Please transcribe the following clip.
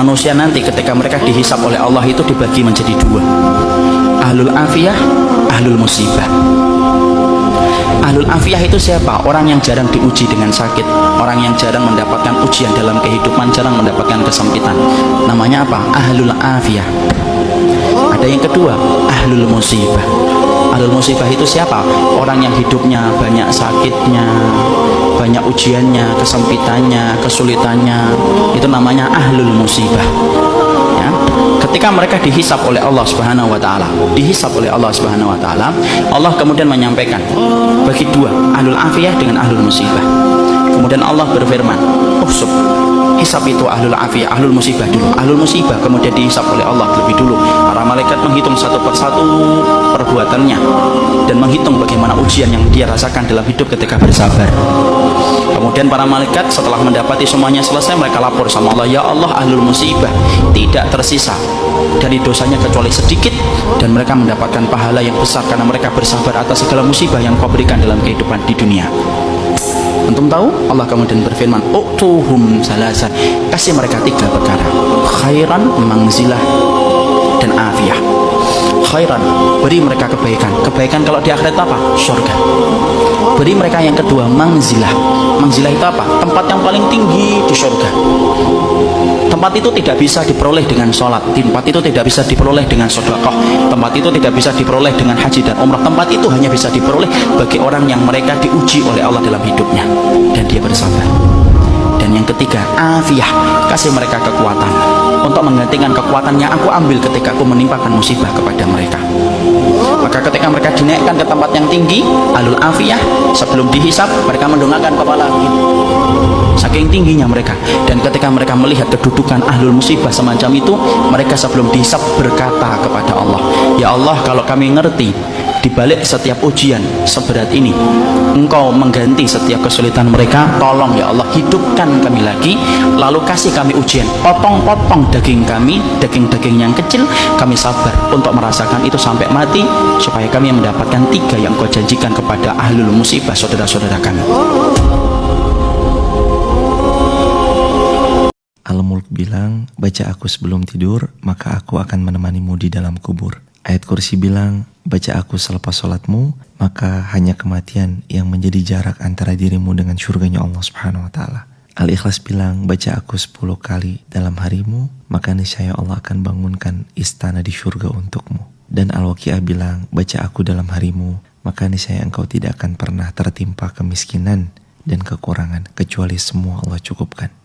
manusia nanti ketika mereka dihisab oleh Allah itu dibagi menjadi dua. Ahlul afiyah, ahlul musibah. Ahlul afiyah itu siapa? Orang yang jarang diuji dengan sakit, orang yang jarang mendapatkan ujian dalam kehidupan, jarang mendapatkan kesempitan. Namanya apa? Ahlul afiyah. Ada yang kedua, ahlul musibah. Ahlul musibah itu siapa? Orang yang hidupnya banyak sakitnya, banyak ujiannya, kesempitannya, kesulitannya. Itu namanya ahlul musibah. Ya. Ketika mereka dihisab oleh Allah Subhanahu wa taala, Allah kemudian menyampaikan bagi dua, ahlul afiyah dengan ahlul musibah. Kemudian Allah berfirman, "Uhsub." Hisab itu ahlul afiyah, ahlul musibah dulu. Ahlul musibah kemudian dihisab oleh Allah lebih dulu. Para malaikat menghitung satu persatu perbuatannya dan menghitung bagaimana ujian yang dia rasakan dalam hidup ketika bersabar. Kemudian para malaikat setelah mendapati semuanya selesai, mereka lapor sama Allah, "Ya Allah, ahlul musibah tidak tersisa dari dosanya kecuali sedikit, dan mereka mendapatkan pahala yang besar karena mereka bersabar atas segala musibah yang Kau berikan dalam kehidupan di dunia." Antum tahu? Allah kemudian berfirman, "Utuhum salasa." Kasih mereka tiga perkara: khairan, mangzilah, dan afiyah. Khairan, beri mereka kebaikan. Kebaikan kalau di akhirat apa? Surga. Beri mereka yang kedua, mangzilah. Mangzilah itu apa? Tempat yang paling tinggi di surga. Tempat itu tidak bisa diperoleh dengan sholat, tempat itu tidak bisa diperoleh dengan sedekah, tempat itu tidak bisa diperoleh dengan haji dan umrah. Tempat itu hanya bisa diperoleh bagi orang yang mereka diuji oleh Allah dalam hidupnya dan dia bersabar. Dan yang ketiga, afiyah, kasih mereka kekuatan untuk menggantikan kekuatan yang aku ambil ketika aku menimpakan musibah kepada mereka. Maka ketika mereka dinaikkan ke tempat yang tinggi, ahlul afiyah, sebelum dihisab mereka mendongakkan kepala saking tingginya mereka. Dan ketika mereka melihat kedudukan ahlul musibah semacam itu, mereka sebelum dihisab berkata kepada Allah, "Ya Allah, kalau kami ngerti di balik setiap ujian seberat ini Engkau mengganti setiap kesulitan mereka, tolong ya Allah hidupkan kami lagi, lalu kasih kami ujian, potong-potong daging kami, daging-daging yang kecil, kami sabar untuk merasakan itu sampai mati, supaya kami mendapatkan tiga yang Kau janjikan kepada ahlul musibah saudara-saudara kami." Al-Mulk bilang, "Baca aku sebelum tidur, maka aku akan menemanimu di dalam kubur." Ayat Kursi bilang, "Baca aku selepas sholatmu, maka hanya kematian yang menjadi jarak antara dirimu dengan surganya Allah Subhanahu wa ta'ala." Al-Ikhlas bilang, "Baca aku 10 kali dalam harimu, maka niscaya Allah akan bangunkan istana di surga untukmu." Dan Al-Waqi'ah bilang, "Baca aku dalam harimu, maka niscaya engkau tidak akan pernah tertimpa kemiskinan dan kekurangan, kecuali semua Allah cukupkan."